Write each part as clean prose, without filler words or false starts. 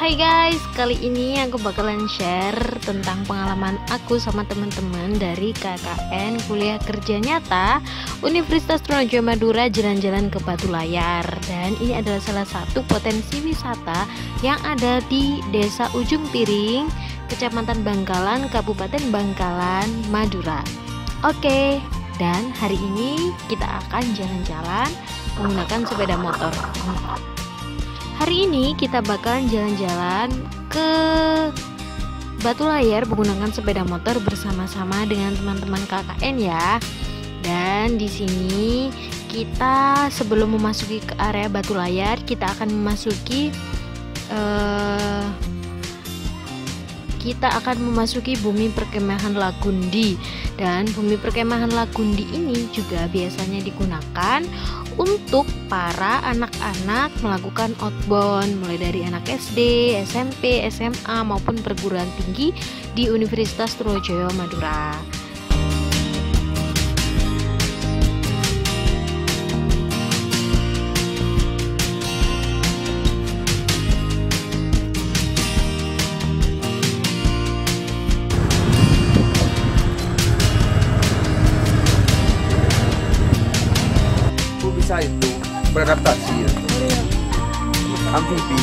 Hai guys, kali ini aku bakalan share tentang pengalaman aku sama teman-teman dari KKN Kuliah Kerja Nyata Universitas Trunojoyo Madura jalan-jalan ke Batu Layar. Dan ini adalah salah satu potensi wisata yang ada di Desa Ujung Piring, Kecamatan Bangkalan, Kabupaten Bangkalan, Madura. Oke, dan hari ini kita akan jalan-jalan menggunakan sepeda motor. Hari ini kita bakalan jalan-jalan ke Batu Layar menggunakan sepeda motor bersama-sama dengan teman-teman KKN ya. Dan di sini kita sebelum memasuki ke area Batu Layar, kita akan memasuki bumi perkemahan Lagundi. Dan bumi perkemahan Lagundi ini juga biasanya digunakan untuk para anak-anak melakukan outbound mulai dari anak SD, SMP, SMA maupun perguruan tinggi di Universitas Trunojoyo Madura. Itu beradaptasi ya. Amfibi.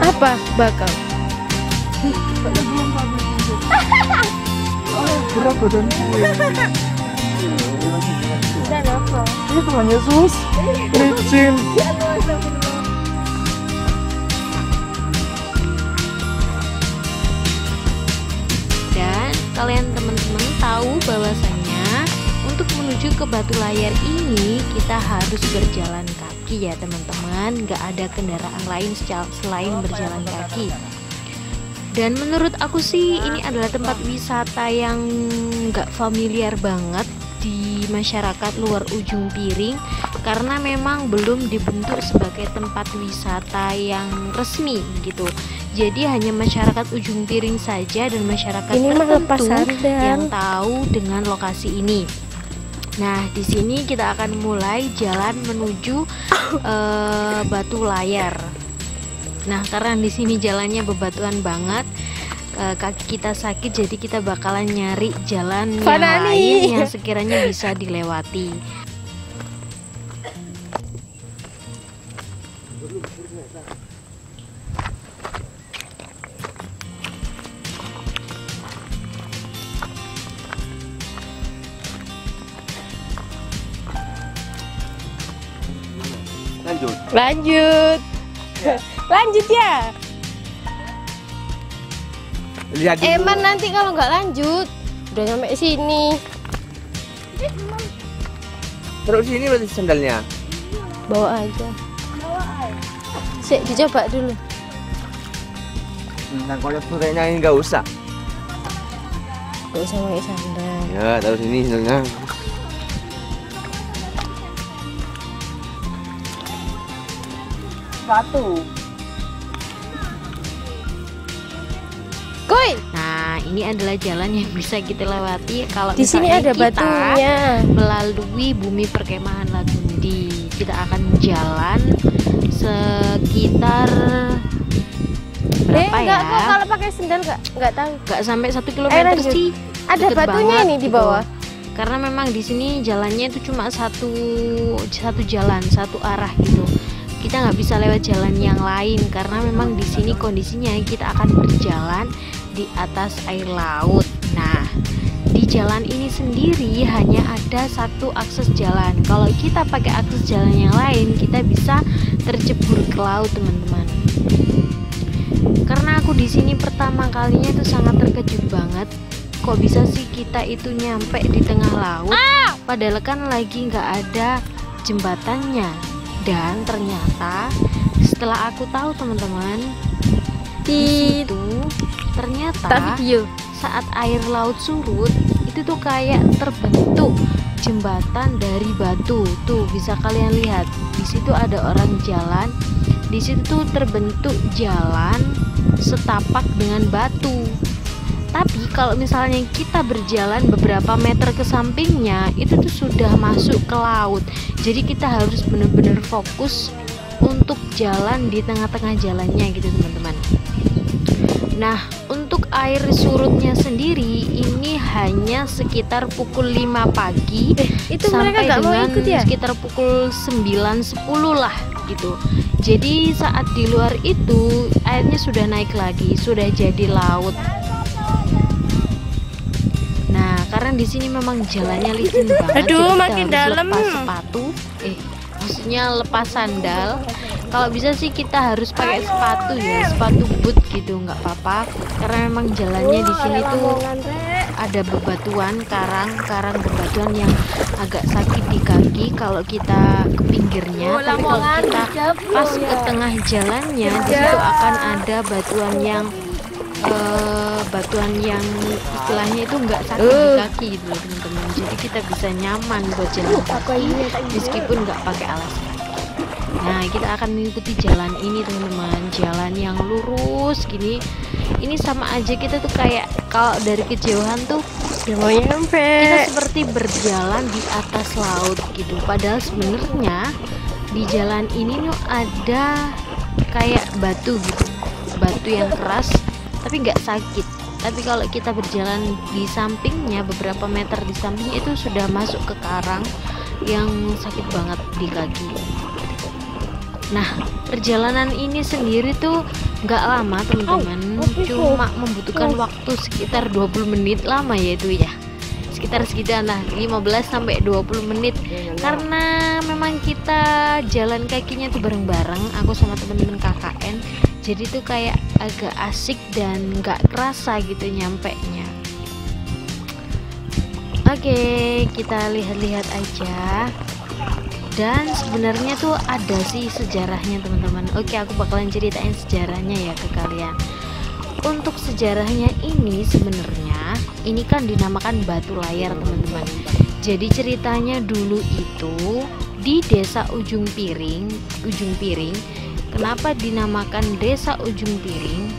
Apa bakal? Berat badan gue. Dan apa? Ini Tuhan Yesus. Licin. Dan kalian teman-teman tahu bahwasanya untuk menuju ke Batu Layar ini kita harus berjalan kaki ya teman-teman, nggak ada kendaraan lain selain berjalan kaki. Dan menurut aku sih ini adalah tempat wisata yang nggak familiar banget di masyarakat luar Ujung Piring, karena memang belum dibentuk sebagai tempat wisata yang resmi gitu. Jadi hanya masyarakat Ujung Piring saja dan masyarakat Ini tertentu yang dan tahu dengan lokasi ini. Nah, di sini kita akan mulai jalan menuju Batu Layar. Nah, karena di sini jalannya bebatuan banget, kaki kita sakit, jadi kita bakalan nyari jalan yang lain yang sekiranya bisa dilewati. Lanjut ya. Lihat dulu. Eman nanti kalau nggak lanjut udah sampai sini. Terus sini berarti sandalnya. Bawa aja. Sik dicoba dulu. Nah, kalau surenya ini nggak usah. Nggak usah pakai sandal. Ya, taruh sini sandalnya. Batu. Koi. Nah, ini adalah jalan yang bisa kita lewati kalau Di sini misalnya ada kita batunya. melalui bumi perkemahan Lagundi. Kita akan jalan sekitar berapa ya? Enggak kok, kalau pakai sandal enggak tahu. Gak sampai 1 kilometer lanjut. sih. Ada Deket batunya banget ini di gitu. bawah. Karena memang di sini jalannya itu cuma satu jalan, satu arah gitu. Kita nggak bisa lewat jalan yang lain karena memang di sini kondisinya kita akan berjalan di atas air laut. Nah, di jalan ini sendiri hanya ada satu akses jalan. Kalau kita pakai akses jalan yang lain, kita bisa tercebur ke laut, teman-teman. Karena aku di sini pertama kalinya itu sangat terkejut banget. Kok bisa sih kita itu nyampe di tengah laut? Padahal kan lagi nggak ada jembatannya. Dan ternyata setelah aku tahu teman-teman, di situ ternyata saat air laut surut itu tuh kayak terbentuk jembatan dari batu. Tuh bisa kalian lihat, di situ ada orang jalan, di situ tuh terbentuk jalan setapak dengan batu. Tapi kalau misalnya kita berjalan beberapa meter ke sampingnya, itu tuh sudah masuk ke laut. Jadi kita harus benar-benar fokus untuk jalan di tengah-tengah jalannya gitu teman-teman. Nah, untuk air surutnya sendiri ini hanya sekitar pukul 5 pagi Itu mereka sampai nggak mau dengan ikut ya? sekitar pukul 9-10 lah gitu. Jadi saat di luar itu airnya sudah naik lagi, sudah jadi laut. Nah, karena di sini memang jalannya licin banget, Aduh, jadi makin kita harus dalam. lepas sepatu. Maksudnya lepas sandal. Kalau bisa sih kita harus pakai sepatu ya, sepatu boot gitu, nggak apa-apa. Karena memang jalannya di sini tuh ada bebatuan, karang bebatuan yang agak sakit di kaki kalau kita ke pinggirnya. Tapi kalau kita pas ke tengah jalannya, di situ akan ada batuan yang istilahnya itu nggak sakit di kaki gitu loh teman-teman. Jadi kita bisa nyaman buat jalan kaki meskipun nggak pakai alas kaki. Nah, kita akan mengikuti jalan ini teman-teman, jalan yang lurus gini. Ini sama aja kita tuh kayak kalau dari kejauhan tuh mau nyampe. kita seperti berjalan di atas laut gitu. Padahal sebenarnya di jalan ini tuh ada kayak batu gitu, batu yang keras tapi nggak sakit. Tapi kalau kita berjalan di sampingnya, beberapa meter di sampingnya itu sudah masuk ke karang yang sakit banget di kaki. Nah, perjalanan ini sendiri tuh nggak lama teman-teman, cuma membutuhkan waktu sekitar 20 menit, lama ya itu ya, sekitar 15-20 menit, karena memang kita jalan kakinya tuh bareng-bareng, aku sama teman-teman KKN, jadi tuh kayak agak asik dan nggak kerasa gitu nyampe nya. Oke, kita lihat-lihat aja. Dan sebenarnya tuh ada sih sejarahnya teman-teman. Oke, aku bakalan ceritain sejarahnya ya ke kalian. Untuk sejarahnya ini sebenarnya ini kan dinamakan Batu Layar teman-teman. Jadi ceritanya dulu itu di desa Ujung Piring. Kenapa dinamakan desa Ujung Piring?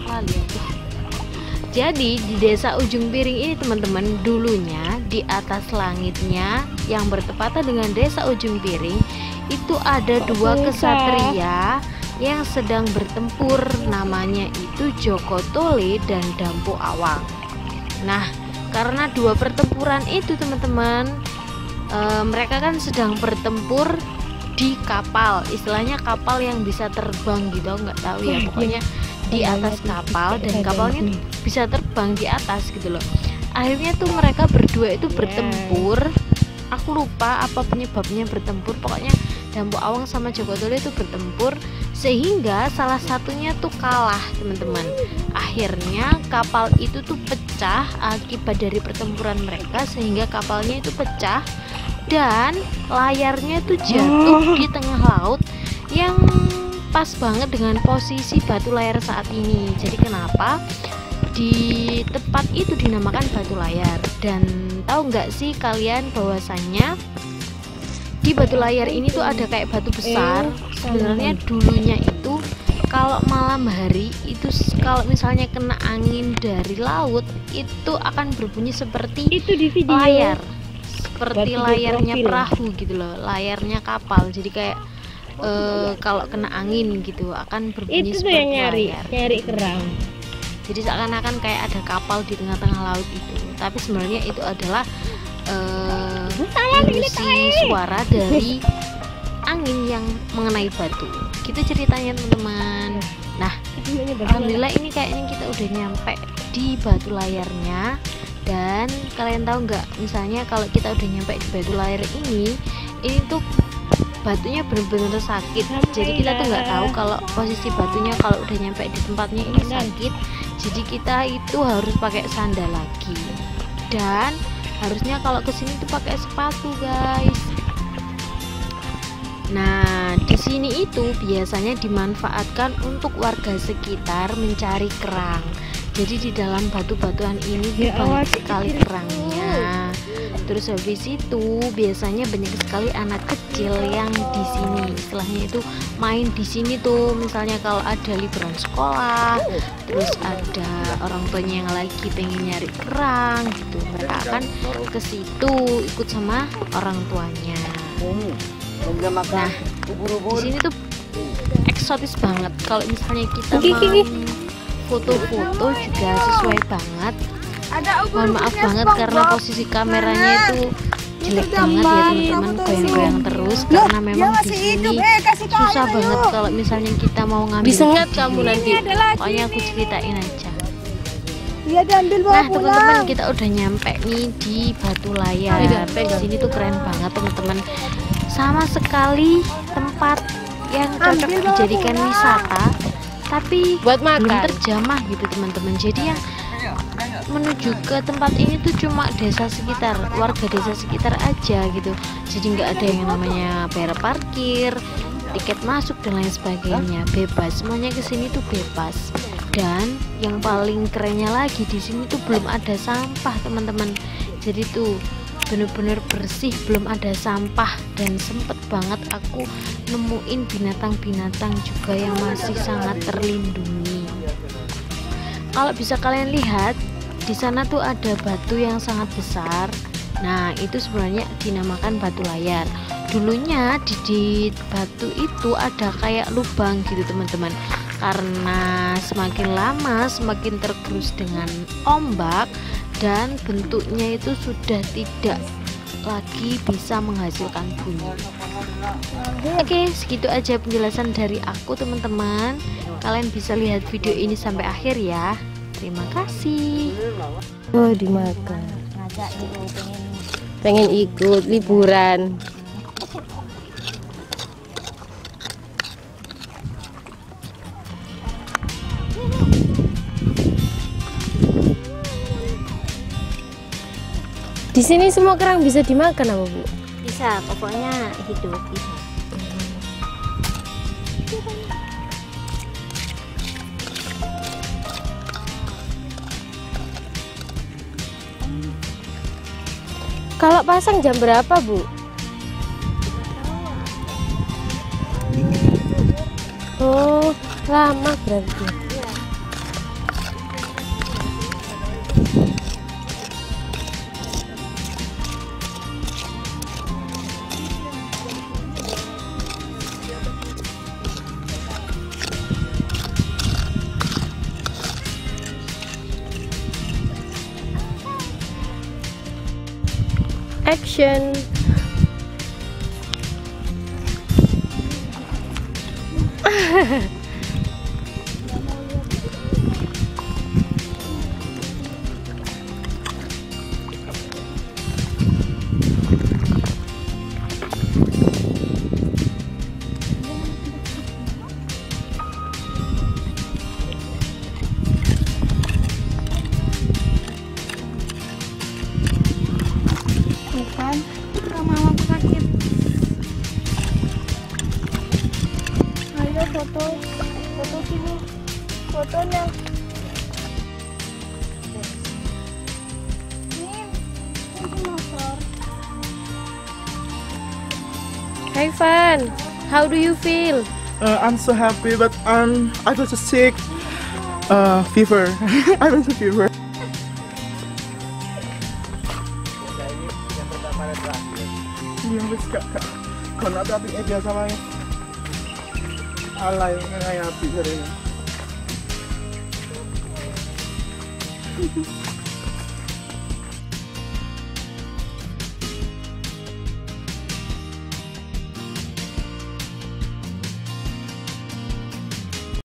Lihat tuh. Jadi di desa Ujung Piring ini teman-teman, dulunya di atas langitnya yang bertepatan dengan desa Ujung Piring itu ada dua kesatria yang sedang bertempur, namanya itu Joko Tole dan Dampo Awang. Nah, karena dua pertempuran itu teman-teman, mereka kan sedang bertempur di kapal, istilahnya kapal yang bisa terbang gitu, nggak tahu ya, pokoknya di atas kapal, dan kapalnya bisa terbang di atas gitu loh. Akhirnya tuh mereka berdua itu bertempur, aku lupa apa penyebabnya bertempur, pokoknya Dampo Awang sama Joko Tole itu bertempur sehingga salah satunya tuh kalah teman-teman. Akhirnya kapal itu tuh pecah akibat dari pertempuran mereka, sehingga kapalnya itu pecah dan layarnya tuh jatuh di tengah laut yang pas banget dengan posisi Batu Layar saat ini. Jadi kenapa di tempat itu dinamakan Batu Layar? Dan tahu nggak sih kalian bahwasannya di Batu Layar ini tuh ada kayak batu besar. Sebenarnya dulunya itu kalau malam hari itu kalau misalnya kena angin dari laut itu akan berbunyi seperti Itu di video. layar, seperti Berarti layarnya profil. perahu gitu loh, layarnya kapal. Jadi kayak kalau kena angin gitu akan berbunyi Itu tuh yang seperti nyari layar. kerang. Jadi seakan-akan kayak ada kapal di tengah-tengah laut itu, tapi sebenarnya itu adalah ilusi suara dari angin yang mengenai batu. Gitu ceritanya teman-teman. Nah, alhamdulillah ini kayaknya kita udah nyampe di Batu Layarnya. Dan kalian tahu nggak, misalnya kalau kita udah nyampe di Batu Layar ini tuh batunya bener-bener sakit. Jadi kita tuh nggak tahu kalau posisi batunya kalau udah nyampe di tempatnya ini sakit. Jadi kita itu harus pakai sandal lagi. Dan harusnya kalau kesini tuh pakai sepatu guys. Nah, di sini itu biasanya dimanfaatkan untuk warga sekitar mencari kerang. Jadi di dalam batu-batuan ini tuh banyak sekali kerangnya. Terus habis itu biasanya banyak sekali anak kecil yang di sini, istilahnya itu main di sini tuh. Misalnya kalau ada liburan sekolah, terus ada orang tuanya yang lagi pengen nyari kerang gitu, mereka akan ke situ ikut sama orang tuanya. Nah, di sini tuh eksotis banget. Kalau misalnya kita mau foto-foto juga sesuai banget. Mohon maaf banget karena posisi kameranya itu jelek banget ya teman-teman, goyang-goyang terus karena memang di sini susah banget kalau misalnya kita mau ngambil Disengat video. kamu nanti. Pokoknya aku ceritain aja. Iya, diambil bawa Nah teman-teman, pulang. kita udah nyampe nih di Batu Layar. Di sini tuh keren banget teman-teman. Sama sekali tempat yang cocok dijadikan wisata, tapi Buat belum makan. terjamah gitu teman-teman. Jadi yang menuju ke tempat ini tuh cuma desa sekitar, warga desa sekitar aja gitu. Jadi nggak ada yang namanya bayar parkir, tiket masuk dan lain sebagainya, bebas. Semuanya kesini tuh bebas. Dan yang paling kerennya lagi di sini tuh belum ada sampah teman-teman. Jadi tuh bener-bener bersih, belum ada sampah, dan sempet banget aku nemuin binatang-binatang juga yang masih sangat terlindungi. Kalau bisa kalian lihat di sana tuh ada batu yang sangat besar. Nah itu sebenarnya dinamakan Batu Layar. Dulunya di batu itu ada kayak lubang gitu teman-teman. Karena semakin lama semakin tergerus dengan ombak dan bentuknya itu sudah tidak lagi bisa menghasilkan bunyi. Oke, segitu aja penjelasan dari aku teman-teman. Kalian bisa lihat video ini sampai akhir ya. Terima kasih. Oh, dimakan. Pengen ikut liburan. Di sini semua kerang bisa dimakan apa, Bu? Bisa, pokoknya hidup bisa. Kalau pasang jam berapa, Bu? Oh, lama berarti. Action. Bukan, mama aku sakit. Ayo foto sini, fotonya. Ini motor. Hi, Van. How do you feel? I'm so happy, but I was sick. Fever. I was a fever. Iya, wis kak. Kono tapi biasa wae. Alay kayak api